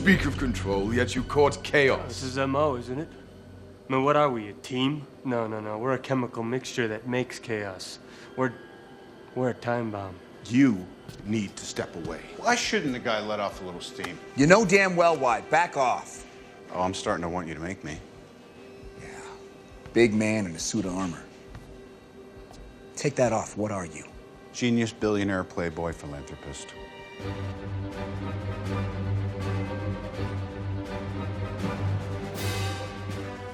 speak of control, yet you court chaos. This is MO, isn't it? I mean, what are we, a team? No. We're a chemical mixture that makes chaos. We're a time bomb. You need to step away. Why shouldn't the guy let off a little steam? You know damn well why. Back off. Oh, I'm starting to want you to make me. Yeah. Big man in a suit of armor. Take that off. What are you? Genius, billionaire, playboy, philanthropist.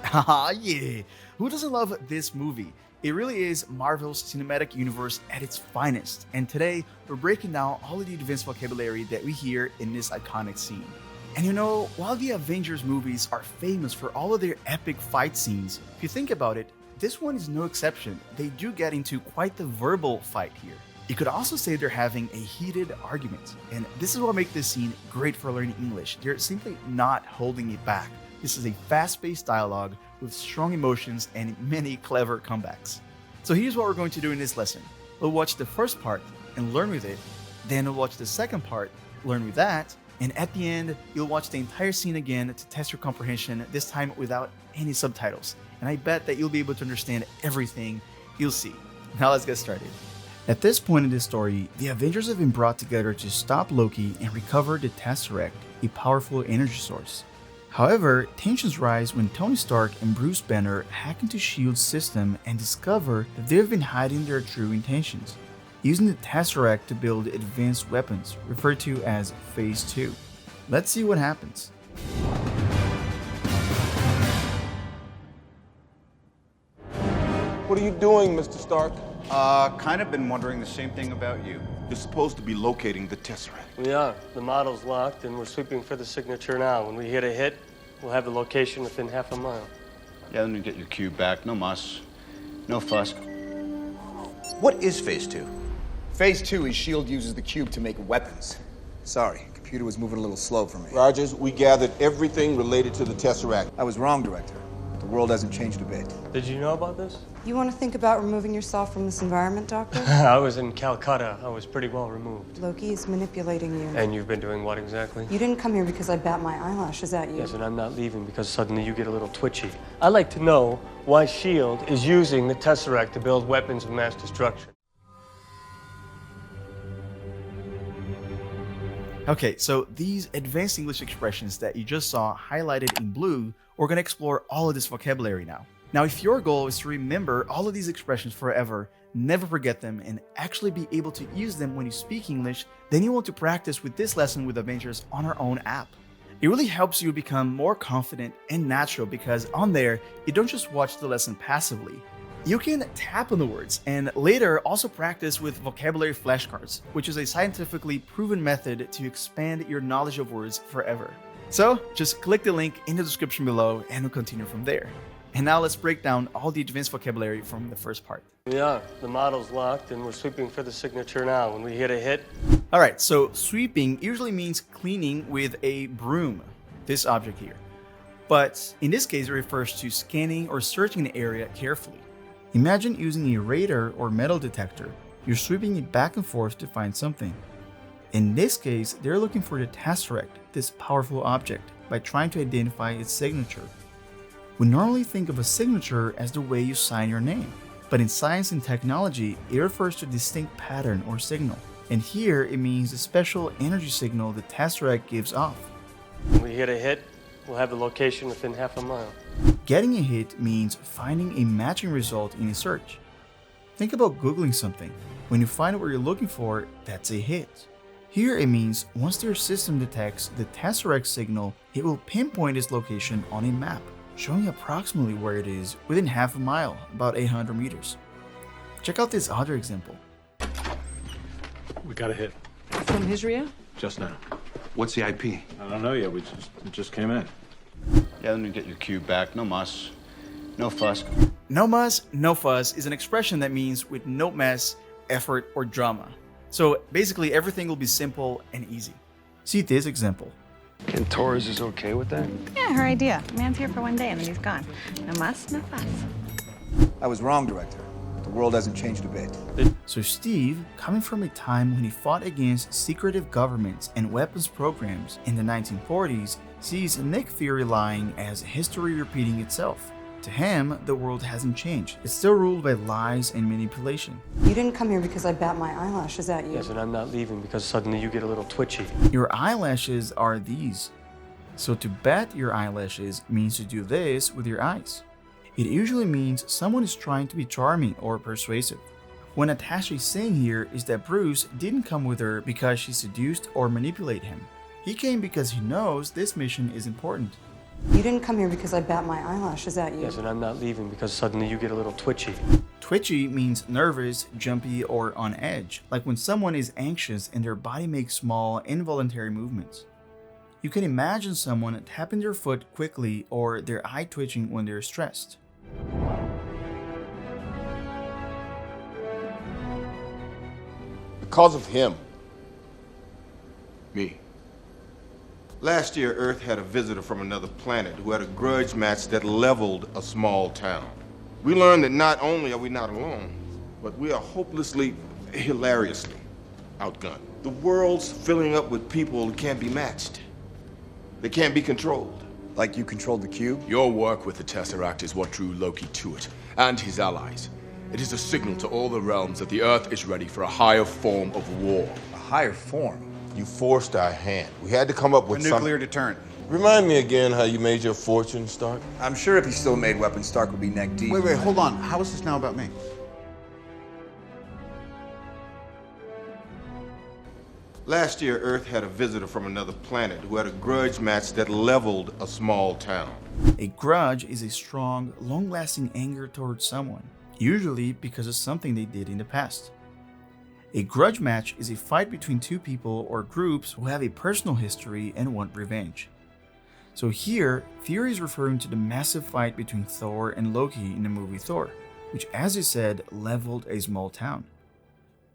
Haha, yeah. Who doesn't love this movie? It really is Marvel's cinematic universe at its finest. And today, we're breaking down all of the advanced vocabulary that we hear in this iconic scene. And you know, while the Avengers movies are famous for all of their epic fight scenes, if you think about it, this one is no exception. They do get into quite the verbal fight here. You could also say they're having a heated argument. And this is what makes this scene great for learning English. They're simply not holding it back. This is a fast-paced dialogue with strong emotions and many clever comebacks. So here's what we're going to do in this lesson. We'll watch the first part and learn with it. Then we'll watch the second part, learn with that. And at the end, you'll watch the entire scene again to test your comprehension, this time without any subtitles. And I bet that you'll be able to understand everything you'll see. Now let's get started. At this point in the story, the Avengers have been brought together to stop Loki and recover the Tesseract, a powerful energy source. However, tensions rise when Tony Stark and Bruce Banner hack into S.H.I.E.L.D's system and discover that they've been hiding their true intentions, using the Tesseract to build advanced weapons, referred to as Phase 2. Let's see what happens. What are you doing, Mr. Stark? Kind of been wondering the same thing about you. You're supposed to be locating the Tesseract. We are. The model's locked, and we're sweeping for the signature now. When we hit a hit, we'll have the location within half a mile. Yeah, then you get your cube back. No muss. No fuss. What is Phase 2? Phase 2 is S.H.I.E.L.D. uses the cube to make weapons. Sorry, computer was moving a little slow for me. Rogers, we gathered everything related to the Tesseract. I was wrong, Director. The world hasn't changed a bit. Did you know about this? You want to think about removing yourself from this environment, Doctor? I was in Calcutta. I was pretty well removed. Loki is manipulating you. And you've been doing what exactly? You didn't come here because I bat my eyelashes at you. Yes, and I'm not leaving because suddenly you get a little twitchy. I'd like to know why S.H.I.E.L.D. is using the Tesseract to build weapons of mass destruction. Okay, so these advanced English expressions that you just saw highlighted in blue, we're going to explore all of this vocabulary now. Now, if your goal is to remember all of these expressions forever, never forget them, and actually be able to use them when you speak English, then you want to practice with this lesson with Avengers on our own app. It really helps you become more confident and natural because on there, you don't just watch the lesson passively. You can tap on the words and later also practice with vocabulary flashcards, which is a scientifically proven method to expand your knowledge of words forever. So just click the link in the description below and we'll continue from there. And now let's break down all the advanced vocabulary from the first part. We are. The model's locked and we're sweeping for the signature now. When we hit a hit... Alright, so sweeping usually means cleaning with a broom, this object here. But in this case, it refers to scanning or searching the area carefully. Imagine using a radar or metal detector. You're sweeping it back and forth to find something. In this case, they're looking for the Tesseract, this powerful object, by trying to identify its signature. We normally think of a signature as the way you sign your name, but in science and technology, it refers to a distinct pattern or signal. And here, it means the special energy signal the Tesseract gives off. When we hit a hit, we'll have the location within half a mile. Getting a hit means finding a matching result in a search. Think about Googling something. When you find what you're looking for, that's a hit. Here it means once their system detects the Tesseract signal, it will pinpoint its location on a map, showing approximately where it is within half a mile, about 800 meters. Check out this other example. We got a hit. From Israel? Just now. What's the IP? I don't know yet. It just came in. Yeah, then you get your cube back. No muss. No fuss. No muss, no fuss is an expression that means with no mess, effort, or drama. So basically everything will be simple and easy. See this example. And Torres is okay with that? Yeah, her idea. Man's here for one day and then he's gone. No muss, no fuss. I was wrong, Director. The world hasn't changed a bit. So Steve, coming from a time when he fought against secretive governments and weapons programs in the 1940s, sees Nick Fury lying as history repeating itself. To him, the world hasn't changed. It's still ruled by lies and manipulation. You didn't come here because I bat my eyelashes at you. Yes, and I'm not leaving because suddenly you get a little twitchy. Your eyelashes are these. So to bat your eyelashes means to do this with your eyes. It usually means someone is trying to be charming or persuasive. What Natasha is saying here is that Bruce didn't come with her because she seduced or manipulated him. He came because he knows this mission is important. You didn't come here because I bat my eyelashes at you. Yes, and I'm not leaving because suddenly you get a little twitchy. Twitchy means nervous, jumpy, or on edge, like when someone is anxious and their body makes small, involuntary movements. You can imagine someone tapping their foot quickly or their eye twitching when they're stressed. Because of him. Me. Last year, Earth had a visitor from another planet who had a grudge match that leveled a small town. We learned that not only are we not alone, but we are hopelessly, hilariously outgunned. The world's filling up with people who can't be matched. They can't be controlled. Like you controlled the cube? Your work with the Tesseract is what drew Loki to it, and his allies. It is a signal to all the realms that the Earth is ready for a higher form of war. A higher form? You forced our hand. We had to come up with A nuclear deterrent. Remind me again how you made your fortune, Stark. I'm sure if he still made weapons, Stark would be neck deep. Wait, hold on. How is this now about me? Last year, Earth had a visitor from another planet who had a grudge match that leveled a small town. A grudge is a strong, long-lasting anger towards someone, usually because of something they did in the past. A grudge match is a fight between two people or groups who have a personal history and want revenge. So here, Fury is referring to the massive fight between Thor and Loki in the movie Thor, which, as he said, leveled a small town.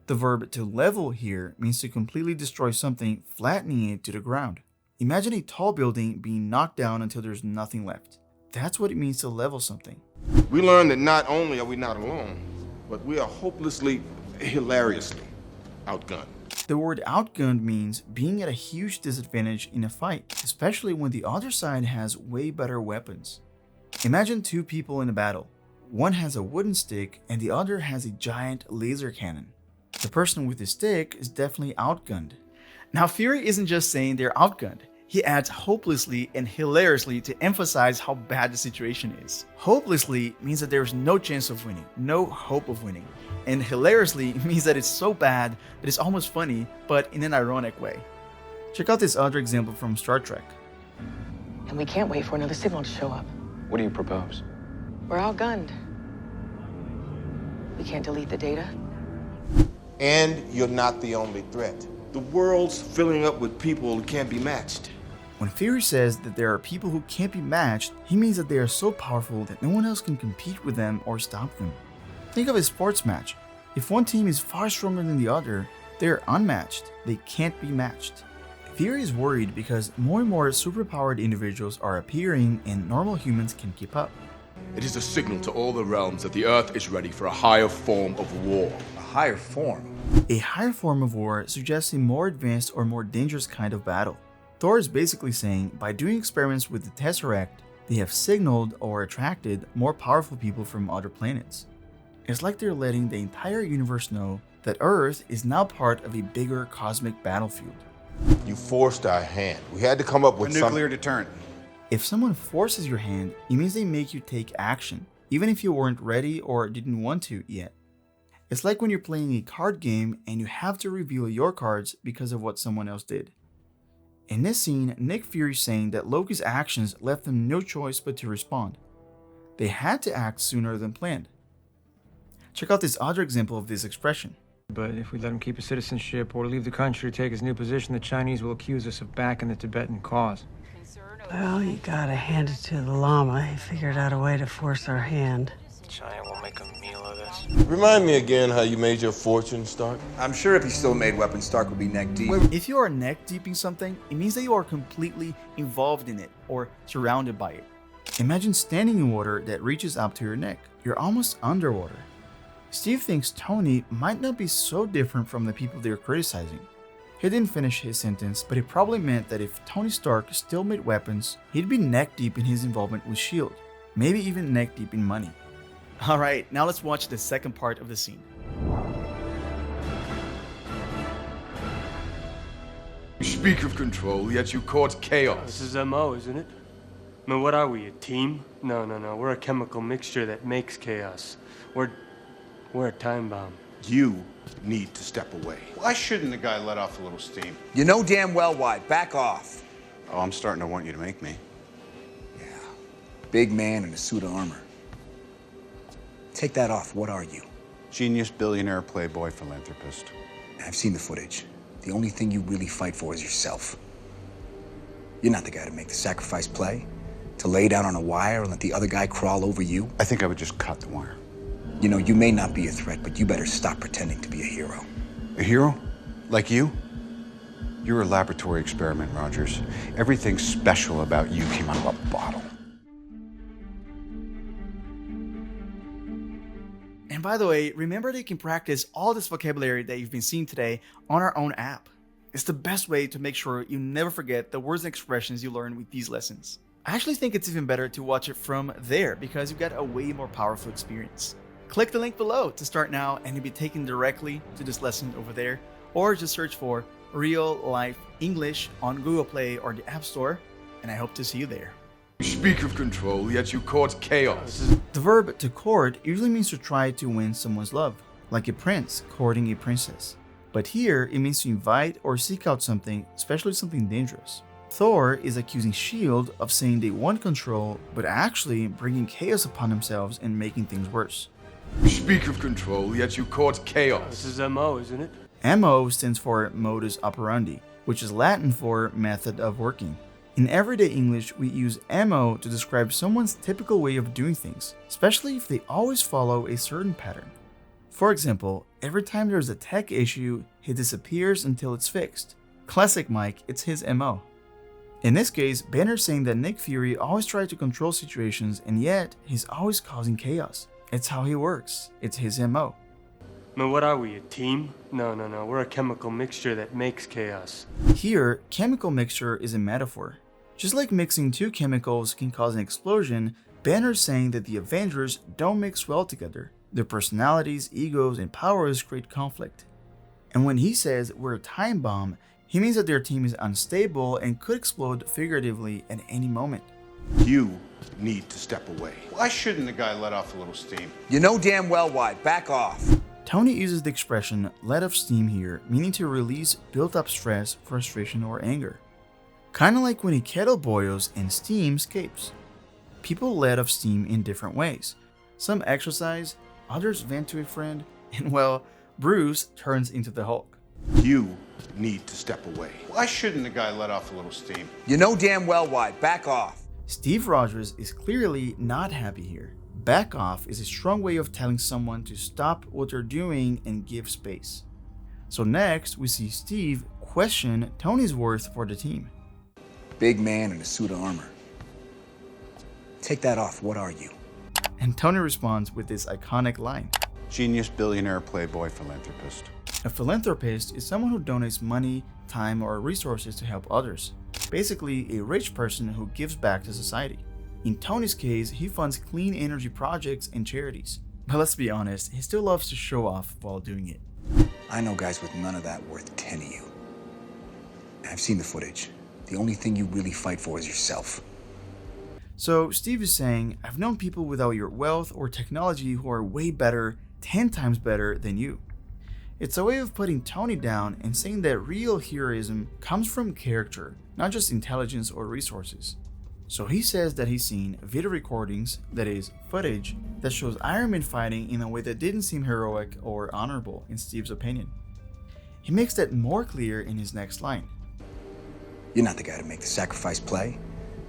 The verb to level here means to completely destroy something, flattening it to the ground. Imagine a tall building being knocked down until there's nothing left. That's what it means to level something. We learned that not only are we not alone, but we are hopelessly, hilariously outgunned. The word outgunned means being at a huge disadvantage in a fight, especially when the other side has way better weapons. Imagine two people in a battle. One has a wooden stick and the other has a giant laser cannon. The person with the stick is definitely outgunned. Now Fury isn't just saying they're outgunned. He adds hopelessly and hilariously to emphasize how bad the situation is. Hopelessly means that there's no chance of winning, no hope of winning. And hilariously means that it's so bad that it's almost funny, but in an ironic way. Check out this other example from Star Trek. And we can't wait for another signal to show up. What do you propose? We're outgunned. We can't delete the data. And you're not the only threat. The world's filling up with people who can't be matched. When Fury says that there are people who can't be matched, he means that they are so powerful that no one else can compete with them or stop them. Think of a sports match. If one team is far stronger than the other, they are unmatched. They can't be matched. Fury is worried because more and more superpowered individuals are appearing and normal humans can keep up. It is a signal to all the realms that the Earth is ready for a higher form of war. A higher form? A higher form of war suggests a more advanced or more dangerous kind of battle. Thor is basically saying by doing experiments with the Tesseract, they have signaled or attracted more powerful people from other planets. It's like they're letting the entire universe know that Earth is now part of a bigger cosmic battlefield. You forced our hand. We had to come up A with nuclear deterrent. If someone forces your hand, it means they make you take action, even if you weren't ready or didn't want to yet. It's like when you're playing a card game and you have to reveal your cards because of what someone else did. In this scene, Nick Fury is saying that Loki's actions left them no choice but to respond. They had to act sooner than planned. Check out this other example of this expression. But if we let him keep his citizenship or leave the country to take his new position, the Chinese will accuse us of backing the Tibetan cause. Well, you gotta hand it to the Lama. He figured out a way to force our hand. China will make a meal of this. Remind me again how you made your fortune, Stark. I'm sure if he still made weapons, Stark would be neck deep. If you are neck deep in something, it means that you are completely involved in it or surrounded by it. Imagine standing in water that reaches up to your neck. You're almost underwater. Steve thinks Tony might not be so different from the people they're criticizing. He didn't finish his sentence, but it probably meant that if Tony Stark still made weapons, he'd be neck deep in his involvement with S.H.I.E.L.D., maybe even neck deep in money. Alright, now let's watch the second part of the scene. You speak of control, yet you court chaos. This is MO, isn't it? I mean, what are we, a team? No. We're a chemical mixture that makes chaos. We're a time bomb. You need to step away. Why shouldn't the guy let off a little steam? You know damn well why. Back off. Oh, I'm starting to want you to make me. Yeah. Big man in a suit of armor. Take that off. What are you? Genius, billionaire, playboy, philanthropist. I've seen the footage. The only thing you really fight for is yourself. You're not the guy to make the sacrifice play, to lay down on a wire and let the other guy crawl over you. I think I would just cut the wire. You know, you may not be a threat, but you better stop pretending to be a hero. A hero? Like you? You're a laboratory experiment, Rogers. Everything special about you came out of a bottle. And by the way, remember that you can practice all this vocabulary that you've been seeing today on our own app. It's the best way to make sure you never forget the words and expressions you learn with these lessons. I actually think it's even better to watch it from there because you've got a way more powerful experience. Click the link below to start now and you'll be taken directly to this lesson over there, or just search for Real Life English on Google Play or the App Store, and I hope to see you there. You speak of control, yet you court chaos. The verb to court usually means to try to win someone's love, like a prince courting a princess. But here, it means to invite or seek out something, especially something dangerous. Thor is accusing S.H.I.E.L.D. of saying they want control, but actually bringing chaos upon themselves and making things worse. You speak of control, yet you court chaos. This is MO, isn't it? MO stands for modus operandi, which is Latin for method of working. In everyday English, we use MO to describe someone's typical way of doing things, especially if they always follow a certain pattern. For example, every time there's a tech issue, he disappears until it's fixed. Classic Mike, it's his MO. In this case, Banner's saying that Nick Fury always tries to control situations and yet he's always causing chaos. It's how he works. It's his MO. I mean, what are we, a team? No. We're a chemical mixture that makes chaos. Here, chemical mixture is a metaphor. Just like mixing two chemicals can cause an explosion, Banner's saying that the Avengers don't mix well together. Their personalities, egos, and powers create conflict. And when he says we're a time bomb, he means that their team is unstable and could explode figuratively at any moment. You need to step away. Why shouldn't the guy let off a little steam? You know damn well why. Back off. Tony uses the expression let off steam here, meaning to release built-up stress, frustration, or anger. Kinda like when a kettle boils and steam escapes. People let off steam in different ways. Some exercise, others vent to a friend, and well, Bruce turns into the Hulk. You need to step away. Why shouldn't the guy let off a little steam? You know damn well why. Back off. Steve Rogers is clearly not happy here. Back off is a strong way of telling someone to stop what they're doing and give space. So next, we see Steve question Tony's worth for the team. Big man in a suit of armor. Take that off. What are you? And Tony responds with this iconic line. Genius, billionaire, playboy, philanthropist. A philanthropist is someone who donates money, time, or resources to help others. Basically, a rich person who gives back to society. In Tony's case, he funds clean energy projects and charities. But let's be honest, he still loves to show off while doing it. I know guys with none of that worth 10 of you. I've seen the footage. The only thing you really fight for is yourself. So Steve is saying, I've known people without your wealth or technology who are way better, 10 times better than you. It's a way of putting Tony down and saying that real heroism comes from character, not just intelligence or resources. So he says that he's seen video recordings, that is, footage, that shows Iron Man fighting in a way that didn't seem heroic or honorable in Steve's opinion. He makes that more clear in his next line. You're not the guy to make the sacrifice play,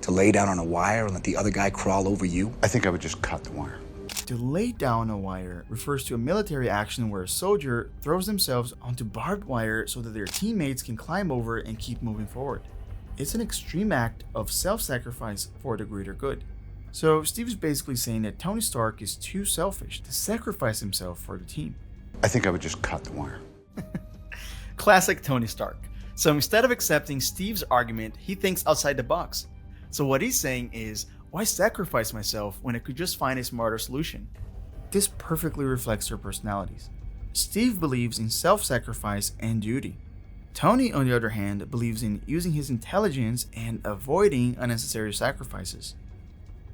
to lay down on a wire and let the other guy crawl over you. I think I would just cut the wire. To lay down a wire refers to a military action where a soldier throws themselves onto barbed wire so that their teammates can climb over and keep moving forward. It's an extreme act of self-sacrifice for the greater good. So Steve is basically saying that Tony Stark is too selfish to sacrifice himself for the team. I think I would just cut the wire. Classic Tony Stark. So instead of accepting Steve's argument, he thinks outside the box. So what he's saying is, why sacrifice myself when I could just find a smarter solution? This perfectly reflects their personalities. Steve believes in self-sacrifice and duty. Tony, on the other hand, believes in using his intelligence and avoiding unnecessary sacrifices.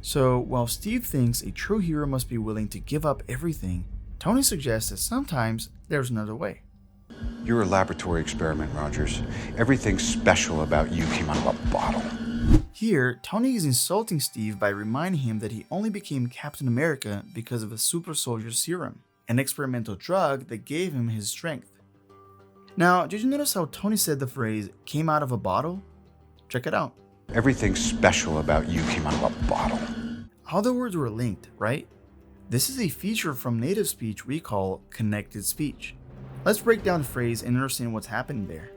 So while Steve thinks a true hero must be willing to give up everything, Tony suggests that sometimes there's another way. You're a laboratory experiment, Rogers. Everything special about you came out of a bottle. Here, Tony is insulting Steve by reminding him that he only became Captain America because of a super soldier serum, an experimental drug that gave him his strength. Now, did you notice how Tony said the phrase came out of a bottle? Check it out. Everything special about you came out of a bottle. How the words were linked, right? This is a feature from native speech we call connected speech. Let's break down the phrase and understand what's happening there.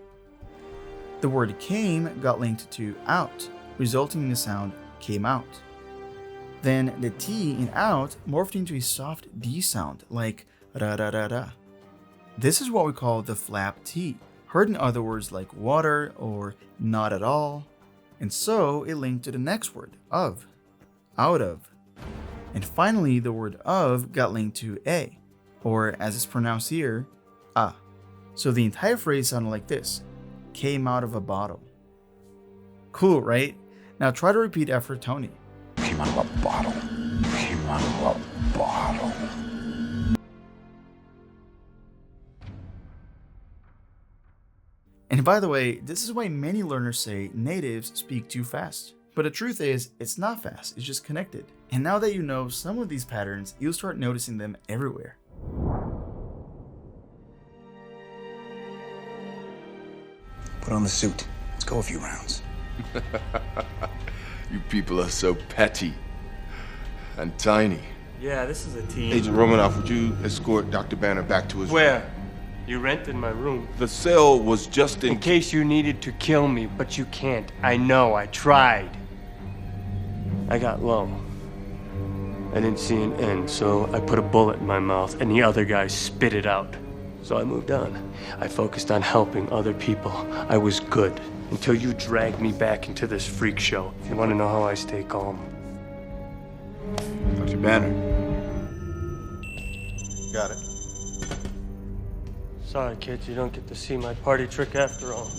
The word came got linked to out, resulting in the sound came out. Then the T in out morphed into a soft D sound like ra ra ra ra. This is what we call the flap T, heard in other words like water or not at all. And so it linked to the next word, of, out of. And finally, the word of got linked to a, or as it's pronounced here, ah. So the entire phrase sounded like this, came out of a bottle. Cool, right? Now try to repeat after Tony. Came out of a bottle. Came out of a bottle. And by the way, this is why many learners say natives speak too fast. But the truth is, it's not fast, it's just connected. And now that you know some of these patterns, you'll start noticing them everywhere. Put on the suit. Let's go a few rounds. You people are so petty and tiny. Yeah, this is a team. Agent Romanoff, would you escort Dr. Banner back to his Where? You rented my room. The cell was just In case you needed to kill me, but you can't. I know, I tried. I got low. I didn't see an end, so I put a bullet in my mouth and the other guy spit it out. So I moved on. I focused on helping other people. I was good until you dragged me back into this freak show. If you want to know how I stay calm. Dr. Banner. Got it. Sorry, kids, you don't get to see my party trick after all.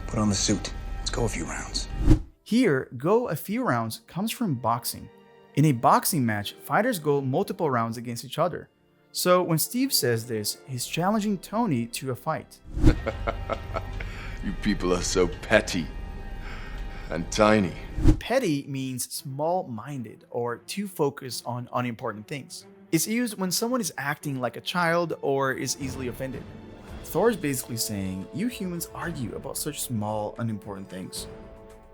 Put on the suit. Let's go a few rounds. Here, go a few rounds comes from boxing. In a boxing match, fighters go multiple rounds against each other. So when Steve says this, he's challenging Tony to a fight. You people are so petty and tiny. Petty means small-minded or too focused on unimportant things. It's used when someone is acting like a child or is easily offended. Thor is basically saying, you humans argue about such small, unimportant things.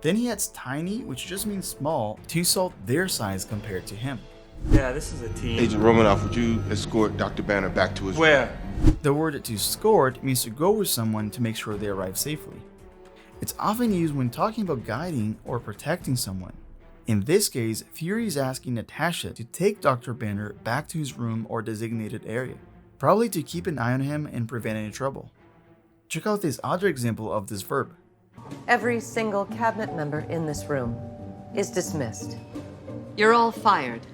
Then he adds tiny, which just means small, to insult their size compared to him. Yeah, this is a team. Agent Romanoff, would you escort Dr. Banner back to his Where? The word to escort means to go with someone to make sure they arrive safely. It's often used when talking about guiding or protecting someone. In this case, Fury is asking Natasha to take Dr. Banner back to his room or designated area, probably to keep an eye on him and prevent any trouble. Check out this other example of this verb. Every single cabinet member in this room is dismissed. You're all fired.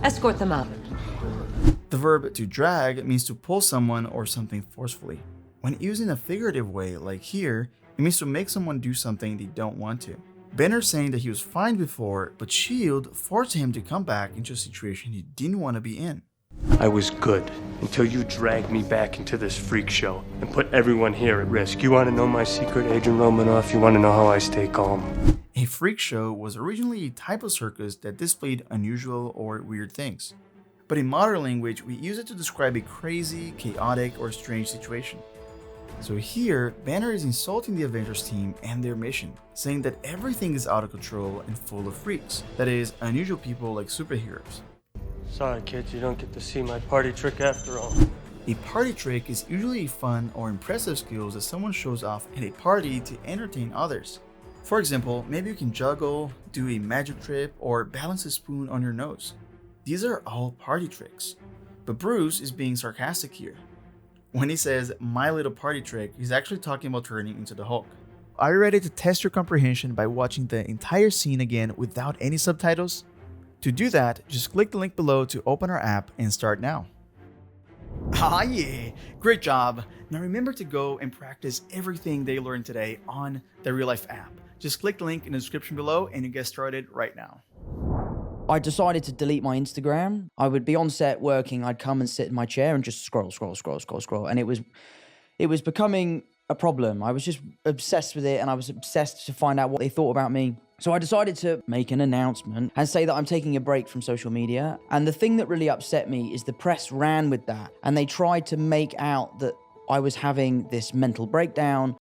Escort them out. The verb to drag means to pull someone or something forcefully. When used in a figurative way, like here, it means to make someone do something they don't want to. Banner saying that he was fine before, but S.H.I.E.L.D. forced him to come back into a situation he didn't want to be in. I was good until you dragged me back into this freak show and put everyone here at risk. You want to know my secret, Agent Romanoff? You want to know how I stay calm? A freak show was originally a type of circus that displayed unusual or weird things. But in modern language, we use it to describe a crazy, chaotic, or strange situation. So here, Banner is insulting the Avengers team and their mission, saying that everything is out of control and full of freaks, that is, unusual people like superheroes. Sorry, kids, you don't get to see my party trick after all. A party trick is usually fun or impressive skills that someone shows off at a party to entertain others. For example, maybe you can juggle, do a magic trick, or balance a spoon on your nose. These are all party tricks. But Bruce is being sarcastic here. When he says, "my little party trick," he's actually talking about turning into the Hulk. Are you ready to test your comprehension by watching the entire scene again without any subtitles? To do that, just click the link below to open our app and start now. Ah yeah, great job. Now remember to go and practice everything they learned today on the Real Life app. Just click the link in the description below and you get started right now. I decided to delete my Instagram. I would be on set working, I'd come and sit in my chair and just scroll. And it was becoming a problem. I was just obsessed with it, and I was obsessed to find out what they thought about me. So I decided to make an announcement and say that I'm taking a break from social media. And the thing that really upset me is the press ran with that, and they tried to make out that I was having this mental breakdown,